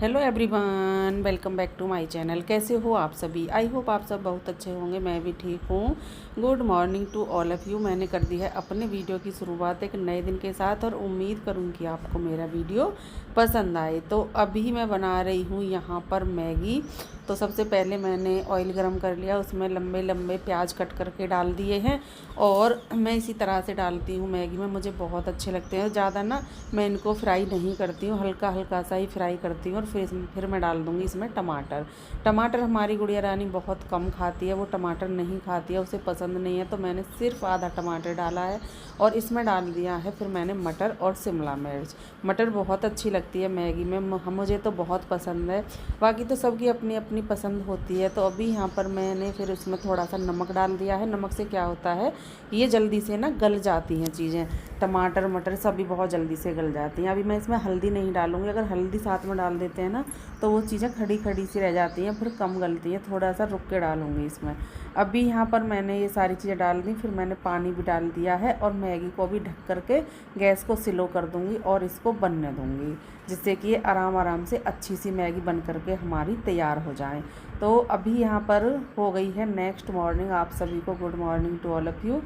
Hello everyone, welcome back to my channel. कैसे हो आप सभी? आई होप आप सब बहुत अच्छे होंगे। मैं भी ठीक हूँ। Good morning to all of you. मैंने कर दी है अपने वीडियो की शुरुआत एक नए दिन के साथ और उम्मीद करूँगी आपको मेरा वीडियो पसंद आए। तो अभी मैं बना रही हूँ यहाँ पर मैगी। तो सबसे पहले मैंने ऑयल गरम कर लिया, उसमें लंबे लंबे प्याज कट करके डाल दिए हैं और मैं इसी तरह से डालती हूँ मैगी में। मुझे बहुत अच्छे लगते हैं। ज़्यादा ना मैं इनको फ्राई नहीं करती हूँ, हल्का हल्का सा ही फ्राई करती हूँ। और फिर मैं डाल दूँगी इसमें टमाटर। टमाटर हमारी गुड़िया रानी बहुत कम खाती है, वो टमाटर नहीं खाती है, उसे पसंद नहीं है। तो मैंने सिर्फ आधा टमाटर डाला है और इसमें डाल दिया है फिर मैंने मटर और शिमला मिर्च। मटर बहुत अच्छी लगती है मैगी में, मुझे तो बहुत पसंद है। बाकी तो सबकी अपनी अपनी पसंद होती है। तो अभी यहाँ पर मैंने फिर उसमें थोड़ा सा नमक डाल दिया है। नमक से क्या होता है, ये जल्दी से ना गल जाती हैं चीज़ें, टमाटर मटर सभी बहुत जल्दी से गल जाती हैं। अभी मैं इसमें हल्दी नहीं डालूँगी, अगर हल्दी साथ में डाल देते हैं ना तो वो चीज़ें खड़ी खड़ी सी रह जाती हैं, फिर कम गलती हैं। थोड़ा सा रुक के डालूँगी इसमें। अभी यहाँ पर मैंने ये सारी चीज़ें डाल दी, फिर मैंने पानी भी डाल दिया है और मैगी को भी ढक करके गैस को स्लो कर दूँगी और इसको बनने दूँगी, जिससे कि ये आराम आराम से अच्छी सी मैगी बन करके हमारी तैयार हो जाए। तो अभी यहाँ पर हो गई है नेक्स्ट मॉर्निंग। आप सभी को good morning to all of you.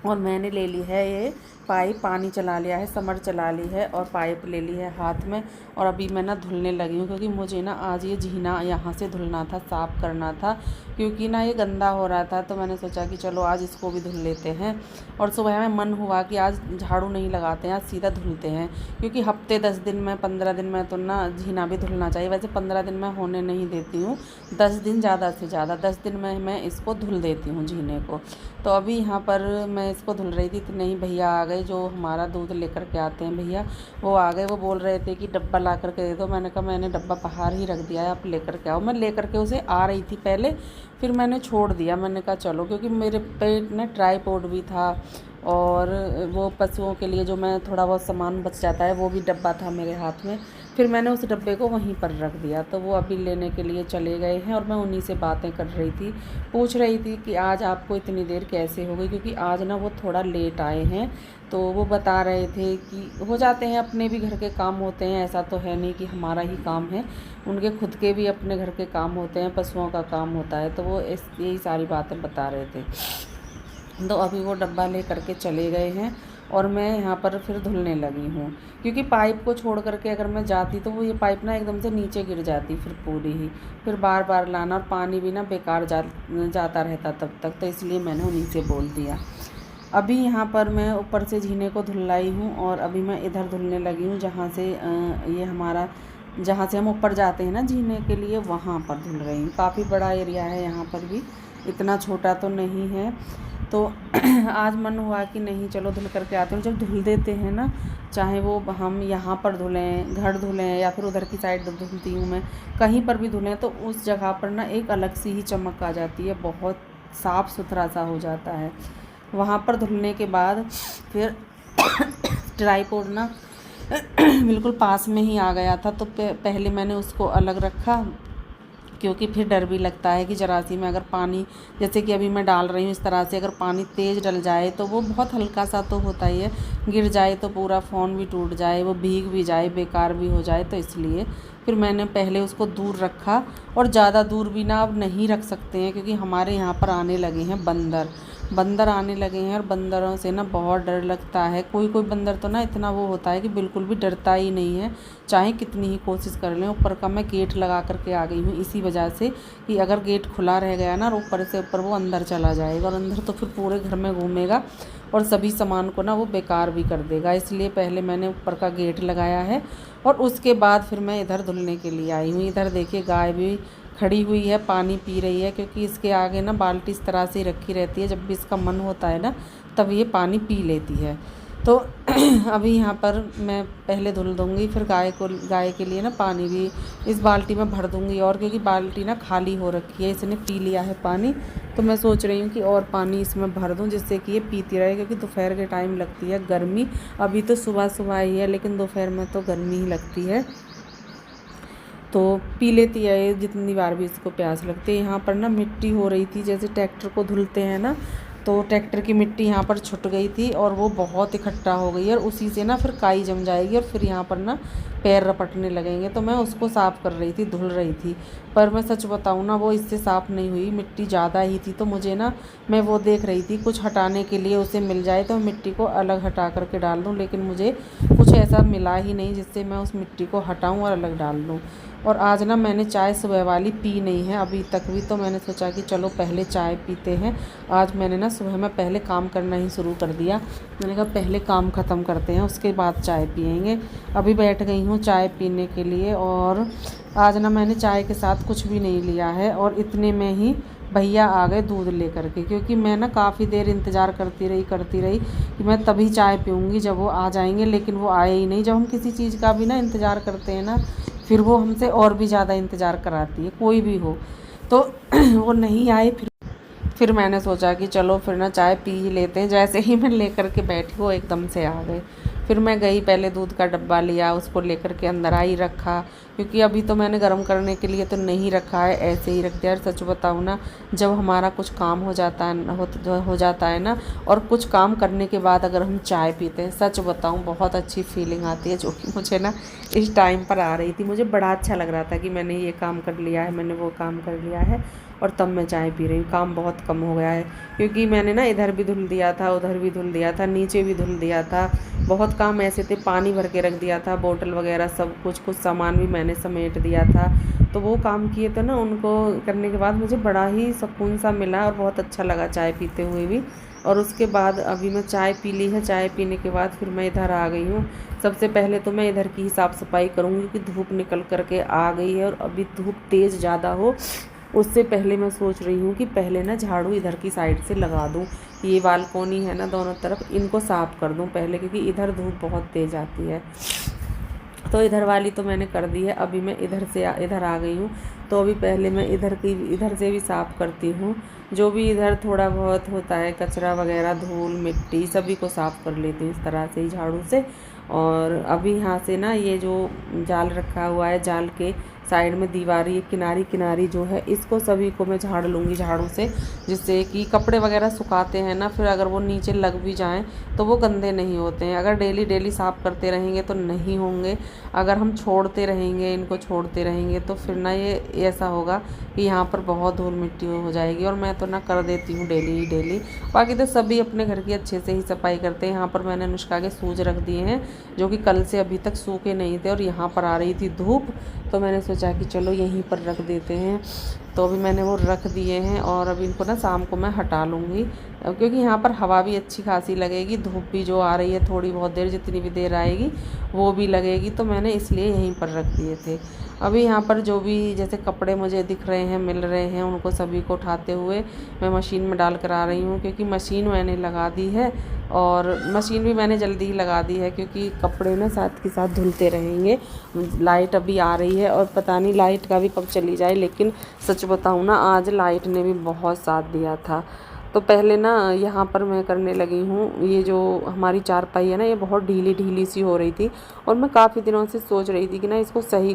और मैंने ले ली है ये पाइप, पानी चला लिया है, समर चला ली है और पाइप ले ली है हाथ में। और अभी मैं ना धुलने लगी हूँ, क्योंकि मुझे ना आज ये जीना यहाँ से धुलना था, साफ़ करना था, क्योंकि ना ये गंदा हो रहा था। तो मैंने सोचा कि चलो आज इसको भी धुल लेते हैं। और सुबह में मन हुआ कि आज झाड़ू नहीं लगाते हैं, आज सीधा धुलते हैं, क्योंकि हफ्ते 10 दिन में 15 दिन में तो ना जीना भी धुलना चाहिए। वैसे 15 दिन में होने नहीं देती हूँ, 10 दिन ज़्यादा से ज़्यादा 10 दिन में मैं इसको धुल देती हूँ जीने को। तो अभी यहाँ पर मैं इसको धुल रही थी, इतने ही भैया आ गए जो हमारा दूध लेकर के आते हैं भैया, वो आ गए। वो बोल रहे थे कि डब्बा ला करके दे दो। मैंने कहा मैंने डब्बा बाहर ही रख दिया है, आप लेकर के आओ। मैं लेकर के उसे आ रही थी पहले, फिर मैंने छोड़ दिया। मैंने कहा चलो, क्योंकि मेरे पे ना ट्राईपॉड भी था और वो पशुओं के लिए जो मैं थोड़ा बहुत सामान बच जाता है वो भी डब्बा था मेरे हाथ में। फिर मैंने उस डब्बे को वहीं पर रख दिया। तो वो अभी लेने के लिए चले गए हैं और मैं उन्हीं से बातें कर रही थी। पूछ रही थी कि आज आपको इतनी देर कैसे हो गई, क्योंकि आज ना वो थोड़ा लेट आए हैं। तो वो बता रहे थे कि हो जाते हैं, अपने भी घर के काम होते हैं, ऐसा तो है नहीं कि हमारा ही काम है, उनके खुद के भी अपने घर के काम होते हैं, पशुओं का काम होता है। तो वो यही सारी बातें बता रहे थे। तो अभी वो डब्बा ले करके चले गए हैं और मैं यहाँ पर फिर धुलने लगी हूँ, क्योंकि पाइप को छोड़ करके अगर मैं जाती तो वो ये पाइप ना एकदम से नीचे गिर जाती फिर पूरी ही, फिर बार बार लाना, और पानी भी ना बेकार जाता रहता तब तक। तो इसलिए मैंने उन्हीं से बोल दिया। अभी यहाँ पर मैं ऊपर से जीने को धुलाई हूँ और अभी मैं इधर धुलने लगी हूँ, जहाँ से ये हमारा, जहाँ से हम ऊपर जाते हैं ना जीने के लिए, वहाँ पर धुल रही हूँ। काफ़ी बड़ा एरिया है यहाँ पर भी, इतना छोटा तो नहीं है। तो आज मन हुआ कि नहीं चलो धुल करके आते हैं। जब धुल देते हैं ना, चाहे वो हम यहाँ पर धुलें, घर धुलें, या फिर उधर की साइड धुलती हूँ मैं, कहीं पर भी धुलें, तो उस जगह पर ना एक अलग सी ही चमक आ जाती है, बहुत साफ़ सुथरा सा हो जाता है। वहाँ पर धुलने के बाद फिर ट्राईपॉड ना बिल्कुल पास में ही आ गया था। तो पहले मैंने उसको अलग रखा, क्योंकि फिर डर भी लगता है कि ज़रा सी में अगर पानी, जैसे कि अभी मैं डाल रही हूँ इस तरह से, अगर पानी तेज़ डल जाए तो वो बहुत हल्का सा तो होता ही है, गिर जाए तो पूरा फ़ोन भी टूट जाए, वो भीग भी जाए, बेकार भी हो जाए। तो इसलिए फिर मैंने पहले उसको दूर रखा। और ज़्यादा दूर भी ना अब नहीं रख सकते हैं, क्योंकि हमारे यहाँ पर आने लगे हैं बंदर आने लगे हैं, और बंदरों से ना बहुत डर लगता है। कोई कोई बंदर तो ना इतना वो होता है कि बिल्कुल भी डरता ही नहीं है, चाहे कितनी ही कोशिश कर लें। ऊपर का मैं गेट लगा करके आ गई हूँ इसी वजह से कि अगर गेट खुला रह गया ना, और ऊपर से ऊपर वो अंदर चला जाएगा, और अंदर तो फिर पूरे घर में घूमेगा और सभी सामान को ना वो बेकार भी कर देगा। इसलिए पहले मैंने ऊपर का गेट लगाया है और उसके बाद फिर मैं इधर धुलने के लिए आई हूँ। इधर देखिए गाय भी खड़ी हुई है, पानी पी रही है, क्योंकि इसके आगे ना बाल्टी इस तरह से रखी रहती है, जब भी इसका मन होता है ना तब ये पानी पी लेती है। तो अभी यहाँ पर मैं पहले धुल दूँगी, फिर गाय के लिए ना पानी भी इस बाल्टी में भर दूँगी। और क्योंकि बाल्टी ना खाली हो रखी है, इसने पी लिया है पानी, तो मैं सोच रही हूँ कि और पानी इसमें भर दूँ, जिससे कि ये पीती रहे, क्योंकि दोपहर के टाइम लगती है गर्मी। अभी तो सुबह सुबह ही है, लेकिन दोपहर में तो गर्मी ही लगती है, तो पी लेती है ये जितनी बार भी इसको प्यास लगती है। यहाँ पर ना मिट्टी हो रही थी, जैसे ट्रैक्टर को धुलते हैं ना, तो ट्रैक्टर की मिट्टी यहाँ पर छुट गई थी और वो बहुत इकट्ठा हो गई है, और उसी से ना फिर काई जम जाएगी और फिर यहाँ पर ना पैर रपटने लगेंगे। तो मैं उसको साफ़ कर रही थी, धुल रही थी, पर मैं सच बताऊँ ना वो इससे साफ़ नहीं हुई, मिट्टी ज़्यादा ही थी। तो मुझे ना, मैं वो देख रही थी कुछ हटाने के लिए उसे मिल जाए तो मिट्टी को अलग हटा करके डाल दूँ, लेकिन मुझे कुछ ऐसा मिला ही नहीं जिससे मैं उस मिट्टी को हटाऊँ और अलग डाल दूँ। और आज ना मैंने चाय सुबह वाली पी नहीं है अभी तक भी, तो मैंने सोचा कि चलो पहले चाय पीते हैं। आज मैंने ना सुबह में पहले काम करना ही शुरू कर दिया। मैंने कहा पहले काम ख़त्म करते हैं उसके बाद चाय पियेंगे। अभी बैठ गई हूँ चाय पीने के लिए। और आज ना मैंने चाय के साथ कुछ भी नहीं लिया है, और इतने में ही भैया आ गए दूध लेकर के, क्योंकि मैं ना काफ़ी देर इंतज़ार करती रही कि मैं तभी चाय पीऊँगी जब वो आ जाएंगे, लेकिन वो आए ही नहीं। जब हम किसी चीज़ का भी ना इंतज़ार करते हैं ना, फिर वो हमसे और भी ज़्यादा इंतज़ार कराती है, कोई भी हो। तो वो नहीं आए। फिर मैंने सोचा कि चलो फिर ना चाय पी ही लेते हैं। जैसे ही मैं लेकर के बैठी वो एकदम से आ गए। फिर मैं गई, पहले दूध का डब्बा लिया, उसको लेकर के अंदर आई रखा, क्योंकि अभी तो मैंने गर्म करने के लिए तो नहीं रखा है, ऐसे ही रख दिया। और सच बताऊँ ना, जब हमारा कुछ काम हो जाता है हो जाता है ना, और कुछ काम करने के बाद अगर हम चाय पीते हैं, सच बताऊँ बहुत अच्छी फीलिंग आती है, जो कि मुझे ना इस टाइम पर आ रही थी। मुझे बड़ा अच्छा लग रहा था कि मैंने ये काम कर लिया है, मैंने वो काम कर लिया है, और तब मैं चाय पी रही हूँ। काम बहुत कम हो गया है, क्योंकि मैंने ना इधर भी धुल दिया था, उधर भी धुल दिया था, नीचे भी धुल दिया था। बहुत काम ऐसे थे, पानी भर के रख दिया था, बोतल वगैरह सब कुछ सामान भी मैंने समेट दिया था। तो वो काम किए थे ना, उनको करने के बाद मुझे बड़ा ही सुकून सा मिला और बहुत अच्छा लगा चाय पीते हुए भी। और उसके बाद अभी मैं चाय पी ली है। चाय पीने के बाद फिर मैं इधर आ गई हूँ। सबसे पहले तो मैं इधर की ही साफ़ सफाई करूँगी, क्योंकि धूप निकल करके आ गई है, और अभी धूप तेज़ ज़्यादा हो उससे पहले मैं सोच रही हूँ कि पहले ना झाड़ू इधर की साइड से लगा दूँ। ये बालकोनी है ना दोनों तरफ, इनको साफ़ कर दूँ पहले, क्योंकि इधर धूप बहुत तेज़ आती है। तो इधर वाली तो मैंने कर दी है। अभी मैं इधर आ गई हूँ। तो अभी पहले मैं इधर से भी साफ़ करती हूँ। जो भी इधर थोड़ा बहुत होता है कचरा वगैरह, धूल मिट्टी, सभी को साफ़ कर लेती हूँ इस तरह से ही झाड़ू से। और अभी यहाँ से ना ये जो जाल रखा हुआ है, जाल के साइड में दीवारी किनारी किनारी जो है, इसको सभी को मैं झाड़ लूँगी झाड़ू से, जिससे कि कपड़े वगैरह सुखाते हैं ना, फिर अगर वो नीचे लग भी जाएं तो वो गंदे नहीं होते हैं। अगर डेली डेली साफ़ करते रहेंगे तो नहीं होंगे। अगर हम छोड़ते रहेंगे, इनको छोड़ते रहेंगे, तो फिर ना ये ऐसा होगा कि यहाँ पर बहुत धूल मिट्टी हो जाएगी। और मैं तो ना कर देती हूँ डेली डेली। बाकी तो सभी अपने घर की अच्छे से ही सफाई करते हैं। यहाँ पर मैंने अनुष्का के शूज़ रख दिए हैं, जो कि कल से अभी तक सूखे नहीं थे, और यहाँ पर आ रही थी धूप, तो मैंने सोचा कि चलो यहीं पर रख देते हैं। तो अभी मैंने वो रख दिए हैं, और अभी इनको ना शाम को मैं हटा लूँगी, क्योंकि यहाँ पर हवा भी अच्छी खासी लगेगी, धूप भी जो आ रही है थोड़ी बहुत देर, जितनी भी देर आएगी वो भी लगेगी। तो मैंने इसलिए यहीं पर रख दिए थे। अभी यहाँ पर जो भी जैसे कपड़े मुझे दिख रहे हैं, मिल रहे हैं, उनको सभी को उठाते हुए मैं मशीन में डाल कर आ रही हूँ, क्योंकि मशीन मैंने लगा दी है। और मशीन भी मैंने जल्दी ही लगा दी है, क्योंकि कपड़े ना साथ के साथ धुलते रहेंगे। लाइट अभी आ रही है, और पता नहीं लाइट का भी कब चली जाए, लेकिन सच बताऊँ ना, आज लाइट ने भी बहुत साथ दिया था। तो पहले ना यहाँ पर मैं करने लगी हूँ, ये जो हमारी चारपाई है ना, ये बहुत ढीली ढीली सी हो रही थी, और मैं काफ़ी दिनों से सोच रही थी कि ना इसको सही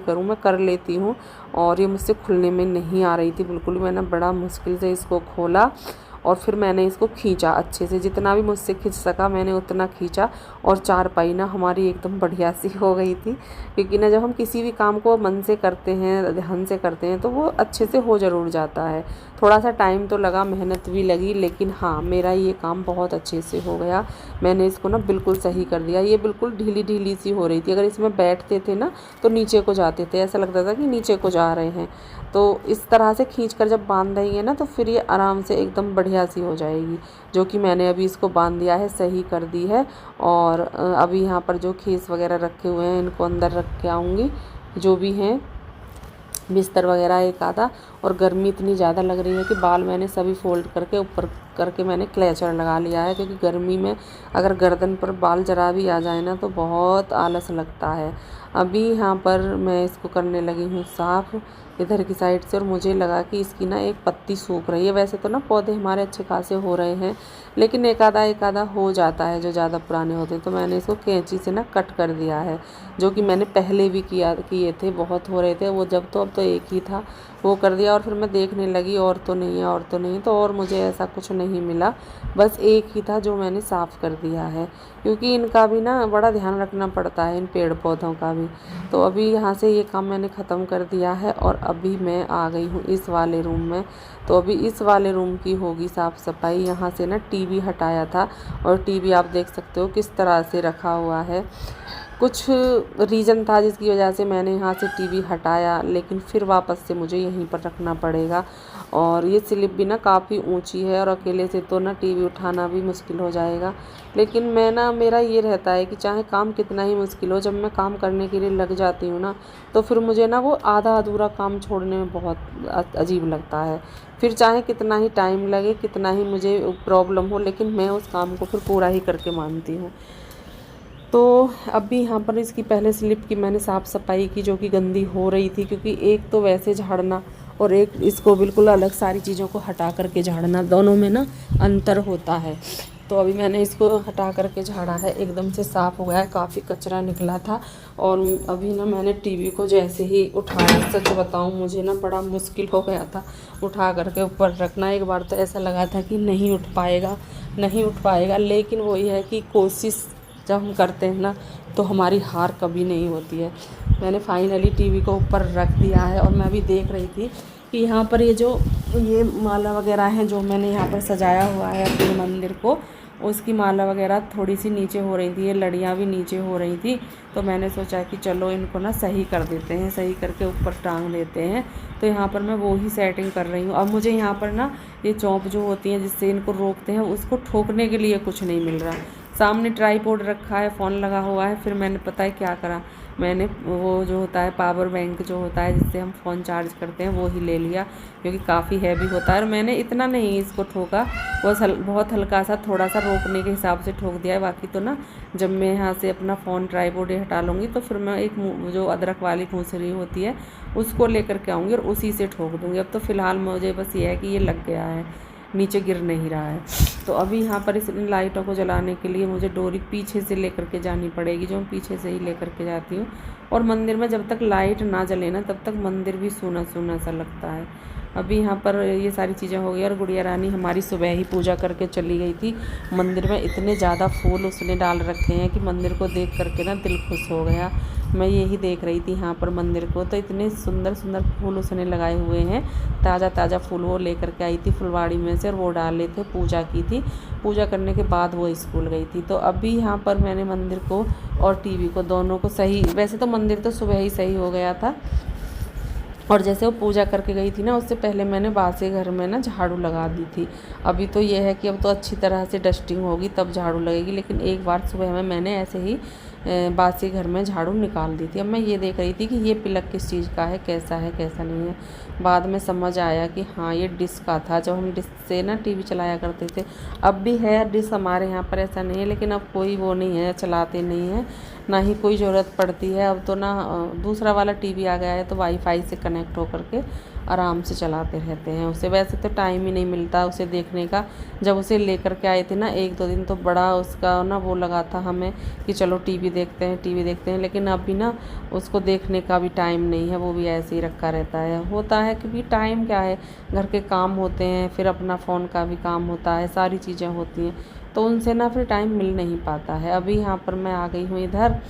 करूँ। मैं कर लेती हूँ, और ये मुझसे खुलने में नहीं आ रही थी बिल्कुल। मैंने बड़ा मुश्किल से इसको खोला, और फिर मैंने इसको खींचा अच्छे से, जितना भी मुझसे खींच सका मैंने उतना खींचा, और चारपाई ना हमारी एकदम बढ़िया सी हो गई थी। क्योंकि ना जब हम किसी भी काम को मन से करते हैं, ध्यान से करते हैं, तो वो अच्छे से हो ज़रूर जाता है। थोड़ा सा टाइम तो लगा, मेहनत भी लगी, लेकिन हाँ, मेरा ये काम बहुत अच्छे से हो गया। मैंने इसको ना बिल्कुल सही कर दिया। ये बिल्कुल ढीली ढीली सी हो रही थी, अगर इसमें बैठते थे ना तो नीचे को जाते थे, ऐसा लगता था कि नीचे को जा रहे हैं। तो इस तरह से खींचकर जब बांध देंगे ना, तो फिर ये आराम से एकदम बढ़िया सी हो जाएगी। जो कि मैंने अभी इसको बांध दिया है, सही कर दी है। और अभी यहाँ पर जो खेस वगैरह रखे हुए हैं, इनको अंदर रख के आऊँगी, जो भी हैं बिस्तर वगैरह एक आधा। और गर्मी इतनी ज़्यादा लग रही है कि बाल मैंने सभी फोल्ड करके ऊपर करके मैंने क्लेचर लगा लिया है, क्योंकि गर्मी में अगर गर्दन पर बाल जरा भी आ जाए ना, तो बहुत आलस लगता है। अभी यहाँ पर मैं इसको करने लगी हूँ साफ़ इधर की साइड से, और मुझे लगा कि इसकी ना एक पत्ती सूख रही है। वैसे तो ना पौधे हमारे अच्छे खासे हो रहे हैं, लेकिन एक आधा हो जाता है जो ज़्यादा पुराने होते हैं। तो मैंने इसको कैंची से ना कट कर दिया है, जो कि मैंने पहले भी किए थे, बहुत हो रहे थे वो जब, तो अब तो एक ही था, वो कर दिया। और फिर मैं देखने लगी और तो नहीं है, और तो नहीं, तो और मुझे ऐसा कुछ नहीं मिला, बस एक ही था जो मैंने साफ़ कर दिया है, क्योंकि इनका भी ना बड़ा ध्यान रखना पड़ता है, इन पेड़ पौधों का भी। तो अभी यहाँ से ये काम मैंने ख़त्म कर दिया है और अभी मैं आ गई हूँ इस वाले रूम में। तो अभी इस वाले रूम की होगी साफ़ सफाई। यहाँ से ना टीवी हटाया था और टीवी आप देख सकते हो किस तरह से रखा हुआ है। कुछ रीज़न था जिसकी वजह से मैंने यहाँ से टीवी हटाया, लेकिन फिर वापस से मुझे यहीं पर रखना पड़ेगा। और ये स्लिप भी ना काफ़ी ऊंची है और अकेले से तो ना टीवी उठाना भी मुश्किल हो जाएगा। लेकिन मैं ना, मेरा ये रहता है कि चाहे काम कितना ही मुश्किल हो, जब मैं काम करने के लिए लग जाती हूँ ना, तो फिर मुझे ना वो आधा अधूरा काम छोड़ने में बहुत अजीब लगता है। फिर चाहे कितना ही टाइम लगे, कितना ही मुझे प्रॉब्लम हो, लेकिन मैं उस काम को फिर पूरा ही करके मानती हूँ। तो अभी यहाँ पर इसकी पहले स्लिप की मैंने साफ़ सफाई की, जो कि गंदी हो रही थी, क्योंकि एक तो वैसे झाड़ना और एक इसको बिल्कुल अलग सारी चीज़ों को हटा करके झाड़ना, दोनों में ना अंतर होता है। तो अभी मैंने इसको हटा करके झाड़ा है, एकदम से साफ़ हो गया है, काफ़ी कचरा निकला था। और अभी ना मैंने टीवी को जैसे ही उठाया, सच बताऊं मुझे ना बड़ा मुश्किल हो गया था उठा करके ऊपर रखना। एक बार तो ऐसा लगा था कि नहीं उठ पाएगा, नहीं उठ पाएगा, लेकिन वही है कि कोशिश जब हम करते हैं ना, तो हमारी हार कभी नहीं होती है। मैंने फाइनली टीवी को ऊपर रख दिया है और मैं अभी देख रही थी कि यहाँ पर ये माला वगैरह हैं जो मैंने यहाँ पर सजाया हुआ है अपने मंदिर को, उसकी माला वगैरह थोड़ी सी नीचे हो रही थी, ये लड़ियाँ भी नीचे हो रही थी। तो मैंने सोचा कि चलो इनको ना सही कर देते हैं, सही करके ऊपर टांग देते हैं। तो यहाँ पर मैं वो ही सेटिंग कर रही हूँ। अब मुझे यहाँ पर ना ये चौंप जो होती हैं जिससे इनको रोकते हैं, उसको ठोकने के लिए कुछ नहीं मिल रहा। सामने ट्राईपोड रखा है, फ़ोन लगा हुआ है, फिर मैंने पता है क्या करा, मैंने वो जो होता है पावर बैंक जो होता है जिससे हम फ़ोन चार्ज करते हैं, वो ही ले लिया, क्योंकि काफ़ी हैवी होता है। और मैंने इतना नहीं इसको ठोका, बहुत हल्का सा, थोड़ा सा रोकने के हिसाब से ठोक दिया है। बाकी तो ना जब मैं यहाँ से अपना फ़ोन ट्राईपोड हटा लूँगी, तो फिर मैं एक जो अदरक वाली मूसली होती है उसको लेकर के आऊँगी और उसी से ठोक दूँगी। अब तो फ़िलहाल मुझे बस ये है कि ये लग गया है, नीचे गिर नहीं रहा है। तो अभी यहाँ पर इस लाइटों को जलाने के लिए मुझे डोरी पीछे से लेकर के जानी पड़ेगी, जो मैं पीछे से ही लेकर के जाती हूँ। और मंदिर में जब तक लाइट ना जले ना, तब तक मंदिर भी सूना सूना सा लगता है। अभी यहाँ पर ये सारी चीज़ें हो गई और गुड़िया रानी हमारी सुबह ही पूजा करके चली गई थी। मंदिर में इतने ज़्यादा फूल उसने डाल रखे हैं कि मंदिर को देख करके ना दिल खुश हो गया। मैं यही देख रही थी यहाँ पर मंदिर को, तो इतने सुंदर सुंदर फूल उसने लगाए हुए हैं, ताज़ा ताज़ा फूल वो लेकर के आई थी फुलवाड़ी में से, और वो डाले थे, पूजा की थी। पूजा करने के बाद वो स्कूल गई थी। तो अभी यहाँ पर मैंने मंदिर को और टीवी को दोनों को सही, वैसे तो मंदिर तो सुबह ही सही हो गया था, और जैसे वो पूजा करके गई थी ना, उससे पहले मैंने बासे घर में ना झाड़ू लगा दी थी। अभी तो ये है कि अब तो अच्छी तरह से डस्टिंग होगी तब झाड़ू लगेगी, लेकिन एक बार सुबह में मैंने ऐसे ही बासी घर में झाड़ू निकाल दी थी। अब मैं ये देख रही थी कि ये पिलक किस चीज़ का है, कैसा है कैसा नहीं है। बाद में समझ आया कि हाँ ये डिश का था, जब हम डिश से ना टीवी चलाया करते थे। अब भी है डिश हमारे यहाँ पर, ऐसा नहीं है, लेकिन अब कोई वो नहीं है, चलाते नहीं है, ना ही कोई ज़रूरत पड़ती है। अब तो ना दूसरा वाला टीवी आ गया है, तो वाईफाई से कनेक्ट होकर के आराम से चलाते रहते हैं उसे। वैसे तो टाइम ही नहीं मिलता उसे देखने का। जब उसे लेकर के आए थे ना 1-2 दिन, तो बड़ा उसका ना वो लगा था हमें कि चलो टीवी देखते हैं, टीवी देखते हैं, लेकिन अभी ना उसको देखने का भी टाइम नहीं है, वो भी ऐसे ही रखा रहता है। होता है क्योंकि टाइम क्या है, घर के काम होते हैं, फिर अपना फ़ोन का भी काम होता है, सारी चीज़ें होती हैं, तो उनसे ना फिर टाइम मिल नहीं पाता है। अभी यहाँ पर मैं आ गई हूँ इधर,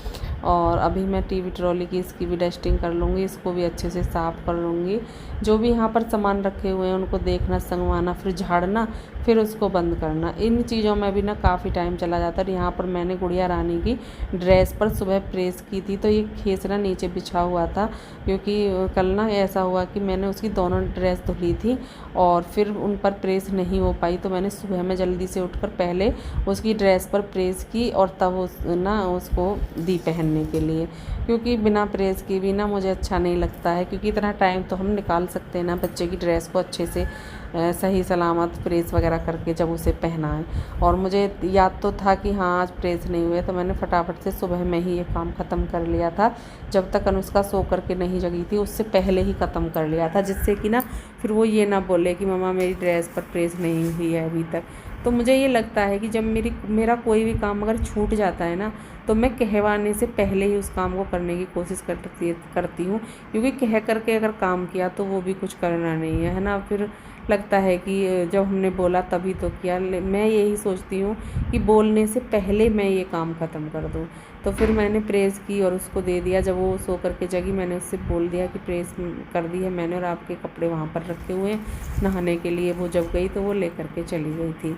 और अभी मैं टीवी ट्रॉली की इसकी भी डस्टिंग कर लूँगी, इसको भी अच्छे से साफ़ कर लूँगी। जो भी यहाँ पर सामान रखे हुए हैं उनको देखना, संगवाना, फिर झाड़ना, फिर उसको बंद करना, इन चीज़ों में भी ना काफ़ी टाइम चला जाता है। यहाँ पर मैंने गुड़िया रानी की ड्रेस पर सुबह प्रेस की थी, तो ये खेसरा नीचे बिछा हुआ था, क्योंकि कल ना ऐसा हुआ कि मैंने उसकी दोनों ड्रेस धुली थी और फिर उन पर प्रेस नहीं हो पाई, तो मैंने सुबह में जल्दी से उठकर पहले उसकी ड्रेस पर प्रेस की और तब उसको दी पहनने के लिए, क्योंकि बिना प्रेस की भी ना मुझे अच्छा नहीं लगता है, क्योंकि इतना टाइम तो हम निकाल सकते हैं ना बच्चे की ड्रेस को अच्छे से सही सलामत प्रेस वगैरह करके जब उसे पहनाएं। और मुझे याद तो था कि हाँ आज प्रेस नहीं हुए, तो मैंने फटाफट से सुबह में ही ये काम ख़त्म कर लिया था। जब तक अनुष्का सो करके नहीं जगी थी उससे पहले ही ख़त्म कर लिया था, जिससे कि ना फिर वो ये ना बोले कि मम्मा मेरी ड्रेस पर प्रेस नहीं हुई है अभी तक। तो मुझे ये लगता है कि जब मेरा कोई भी काम अगर छूट जाता है ना, तो मैं कहवाने से पहले ही उस काम को करने की कोशिश करती हूँ, क्योंकि कह करके अगर काम किया तो वो भी कुछ करना नहीं है ना। फिर लगता है कि जब हमने बोला तभी तो किया। मैं यही सोचती हूँ कि बोलने से पहले मैं ये काम ख़त्म कर दूँ। तो फिर मैंने प्रेस की और उसको दे दिया। जब वो सो करके जगी मैंने उससे बोल दिया कि प्रेस कर दी है मैंने, और आपके कपड़े वहाँ पर रखे हुए हैं नहाने के लिए। वो जब गई तो वो ले करके चली गई थी।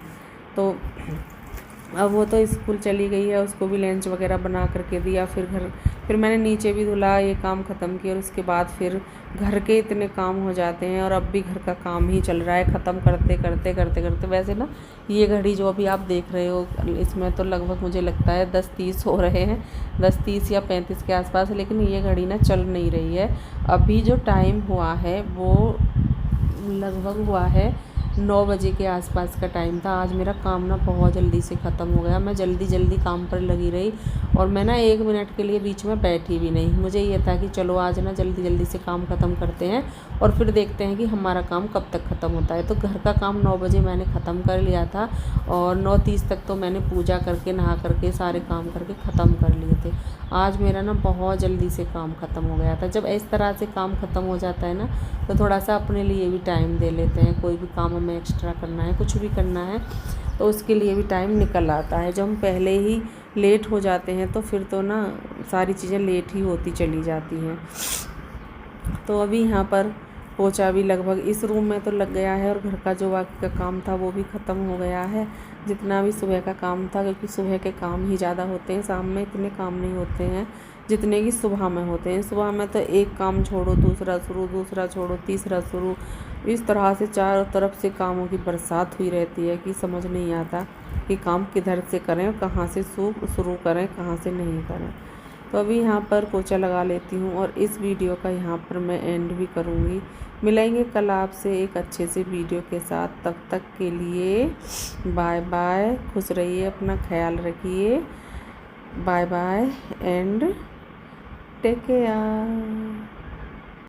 तो अब वो तो स्कूल चली गई है, उसको भी लंच वगैरह बना करके दिया। फिर मैंने नीचे भी धुला, ये काम ख़त्म किया। और उसके बाद फिर घर के इतने काम हो जाते हैं, और अब भी घर का काम ही चल रहा है ख़त्म करते करते करते करते। वैसे ना ये घड़ी जो अभी आप देख रहे हो इसमें तो लगभग मुझे लगता है 10:30 हो रहे हैं, 10:30 या 35 के आसपास। लेकिन ये घड़ी ना चल नहीं रही है। अभी जो टाइम हुआ है वो लगभग हुआ है 9 बजे के आसपास का टाइम था। आज मेरा काम ना बहुत जल्दी से ख़त्म हो गया। मैं जल्दी जल्दी काम पर लगी रही, और मैं ना 1 मिनट के लिए बीच में बैठी भी नहीं। मुझे ये था कि चलो आज ना जल्दी जल्दी से काम ख़त्म करते हैं और फिर देखते हैं कि हमारा काम कब तक ख़त्म होता है। तो घर का काम 9 बजे मैंने ख़त्म कर लिया था, और 9:30 तक तो मैंने पूजा करके नहा करके सारे काम करके ख़त्म कर लिए थे। आज मेरा ना बहुत जल्दी से काम ख़त्म हो गया था। जब इस तरह से काम ख़त्म हो जाता है ना, तो थोड़ा सा अपने लिए भी टाइम दे लेते हैं। कोई भी काम हमें एक्स्ट्रा करना है, कुछ भी करना है, तो उसके लिए भी टाइम निकल आता है। जब हम पहले ही लेट हो जाते हैं तो फिर तो ना सारी चीज़ें लेट ही होती चली जाती हैं। तो अभी यहाँ पर पोछा भी लगभग इस रूम में तो लग गया है, और घर का जो बाकी का काम था वो भी ख़त्म हो गया है, जितना भी सुबह का काम था। क्योंकि सुबह के काम ही ज़्यादा होते हैं, शाम में इतने काम नहीं होते हैं जितने कि सुबह में होते हैं। सुबह में तो एक काम छोड़ो दूसरा शुरू, दूसरा छोड़ो तीसरा शुरू, इस तरह से चारों तरफ से कामों की बरसात हुई रहती है कि समझ नहीं आता कि काम किधर से करें, कहाँ से शुरू करें, कहाँ से नहीं करें। तो अभी यहाँ पर पोछा लगा लेती हूँ, और इस वीडियो का यहाँ पर मैं एंड भी करूँगी। मिलेंगे कल आपसे एक अच्छे से वीडियो के साथ। तब तक के लिए बाय बाय, खुश रहिए, अपना ख्याल रखिए। Bye bye and take care.